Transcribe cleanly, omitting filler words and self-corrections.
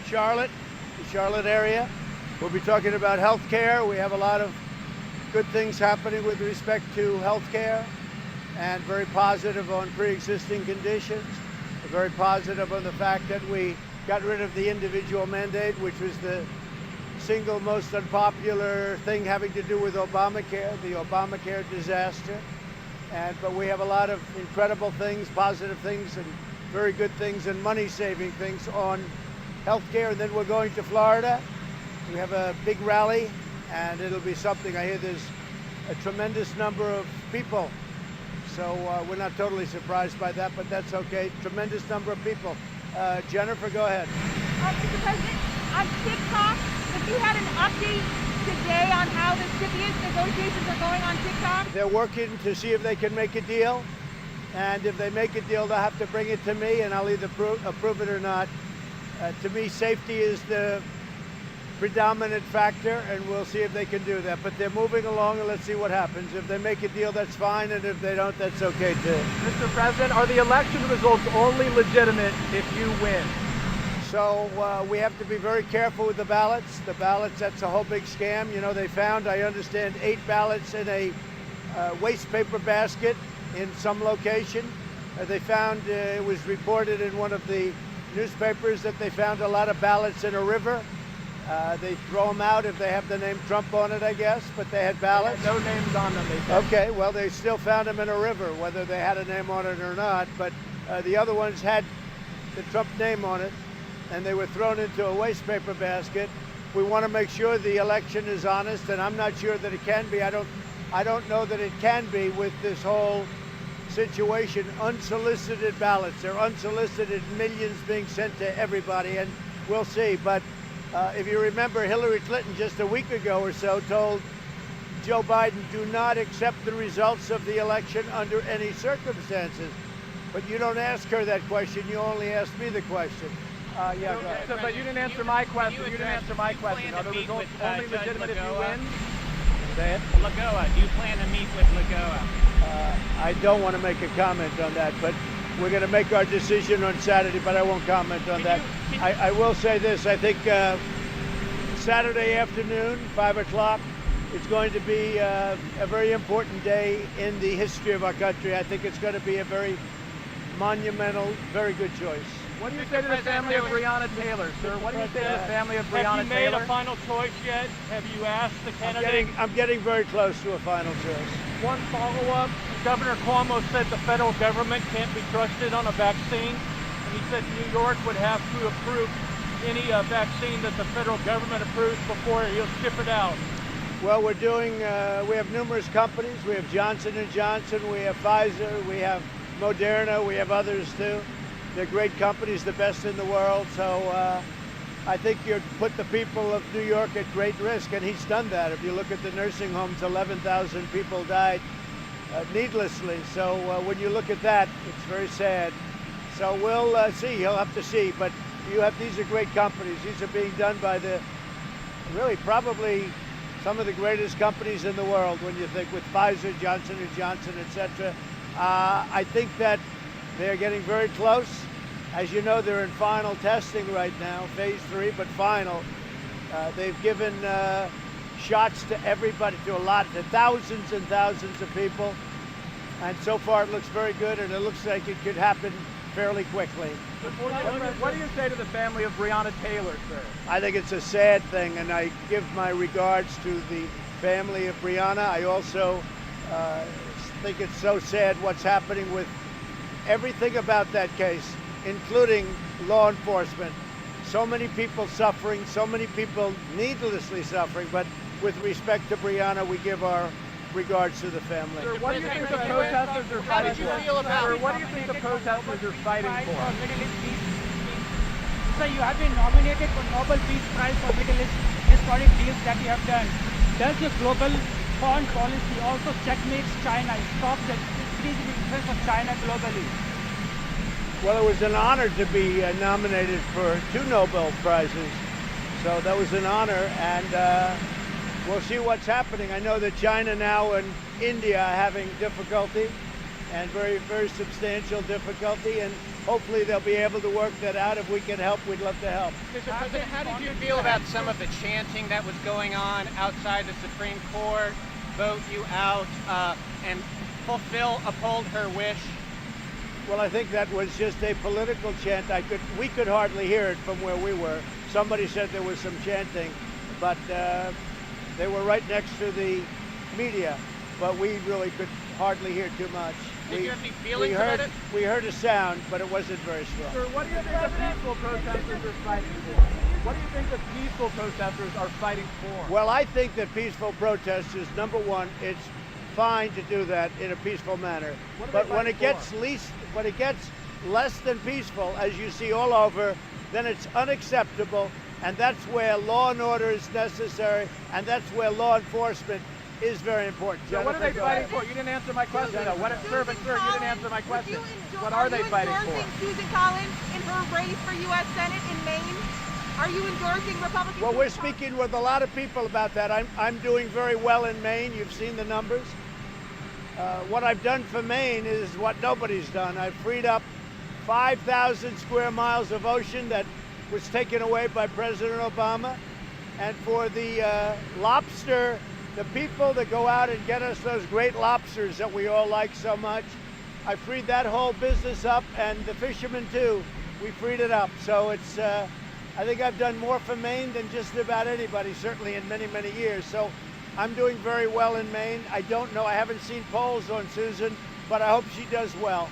Charlotte, the Charlotte area. We'll be talking about health care. We have a lot of good things happening with respect to health care, and very positive on pre-existing conditions. Very positive on the fact that we got rid of the individual mandate, which was the single most unpopular thing having to do with Obamacare, the Obamacare disaster. But we have a lot of incredible things, positive things, and very good things, and money-saving things on healthcare. And then we're going to Florida. We have a big rally, and it'll be something. I hear there's a tremendous number of people. So we're not totally surprised by that, but that's okay. Tremendous number of people. Jennifer, go ahead. Mr. President, on TikTok, if you had an update today on how the CFIUS negotiations are going on TikTok? They're working to see if they can make a deal. And if they make a deal, they'll have to bring it to me, and I'll either approve it or not. To me, safety is the predominant factor, and we'll see if they can do that. But they're moving along, and let's see what happens. If they make a deal, that's fine, and if they don't, that's okay too. Mr. President, are the election results only legitimate if you win? So we have to be very careful with the ballots. The ballots, that's a whole big scam. You know, they found, I understand, 8 ballots in a waste paper basket in some location. They found, it was reported in one of the newspapers that they found a lot of ballots in a river. They throw them out if they have the name Trump on it, I guess, but they had ballots. They had no names on them, they said. Okay, well, they still found them in a river, whether they had a name on it or not. But the other ones had the Trump name on it, and they were thrown into a waste paper basket. We want to make sure the election is honest, and I'm not sure that it can be. I don't know that it can be with this whole situation. Unsolicited ballots. They're unsolicited, millions being sent to everybody, and we'll see. But if you remember, Hillary Clinton just a week ago or so told Joe Biden, do not accept the results of the election under any circumstances. But you don't ask her that question, you only ask me the question. Yeah, go ahead. So, but you didn't answer my question. You didn't answer my question. Are the results only legitimate if you win? Say it. Lagoa. Do you plan to meet with Lagoa? I don't want to make a comment on that, but we're going to make our decision on Saturday, but I won't comment on that. I will say this. I think Saturday afternoon, 5 o'clock, it's going to be a very important day in the history of our country. I think it's going to be a very monumental, very good choice. What do you say to the family of Breonna Taylor, sir? What do you say to the family of Breonna Taylor? Have you made a final choice yet? Have you asked the candidate? I'm getting very close to a final choice. One follow-up. Governor Cuomo said the federal government can't be trusted on a vaccine. And he said New York would have to approve any vaccine that the federal government approves before he'll ship it out. Well, we're doing, we have numerous companies. We have Johnson & Johnson, we have Pfizer, we have Moderna, we have others too. They're great companies, the best in the world. So I think you'd put the people of New York at great risk, and he's done that. If you look at the nursing homes, 11,000 people died needlessly. So when you look at that, it's very sad. So we'll see, you'll have to see. But these are great companies. These are being done by really probably some of the greatest companies in the world when you think with Pfizer, Johnson & Johnson, etc. I think that they're getting very close. As you know, they're in final testing right now, phase 3, but final. They've given shots to everybody, to thousands and thousands of people. And so far it looks very good, and it looks like it could happen fairly quickly. What do you say to the family of Breonna Taylor, sir? I think it's a sad thing, and I give my regards to the family of Breonna. I also think it's so sad what's happening with everything about that case, including law enforcement. So many people suffering, so many people needlessly suffering, but with respect to Breonna, we give our regards to the family. Sir, what do you think the protesters are fighting for? Sir, what do you think the protesters are fighting for? So you have been nominated for Nobel Peace Prize for Middle East historic deals that you have done. Does your global foreign policy also checkmates China, stop the increasing interest of China globally? Well, it was an honor to be nominated for 2 Nobel Prizes. So that was an honor, and we'll see what's happening. I know that China now and India are having difficulty, and very, very substantial difficulty. And hopefully they'll be able to work that out. If we can help, we'd love to help. Mr. President, how did you feel about some of the chanting that was going on outside the Supreme Court? Vote you out and uphold her wish. Well, I think that was just a political chant. We could hardly hear it from where we were. Somebody said there was some chanting, but they were right next to the media, but we really could hardly hear too much. Did you have any feelings about it? We heard a sound, but it wasn't very strong. Sir, what do you think the peaceful protesters are fighting for? What do you think the peaceful protesters are fighting for? Well, I think that peaceful protesters, number one, it's fine to do that in a peaceful manner. But when it gets less than peaceful, as you see all over, then it's unacceptable, and that's where law and order is necessary, and that's where law enforcement is very important. So what are they Jennifer, fighting for? You didn't answer my question. though. Sir, you didn't answer my question. What are they fighting for? Are you endorsing Susan Collins in her race for U.S. Senate in Maine? Are you endorsing Republican? Well, we're speaking with a lot of people about that. I'm doing very well in Maine. You've seen the numbers. What I've done for Maine is what nobody's done. I've freed up 5,000 square miles of ocean that was taken away by President Obama. And for the lobster, the people that go out and get us those great lobsters that we all like so much, I freed that whole business up, and the fishermen too, we freed it up. So it's, I think I've done more for Maine than just about anybody, certainly in many, many years. So I'm doing very well in Maine. I don't know, I haven't seen polls on Susan, but I hope she does well.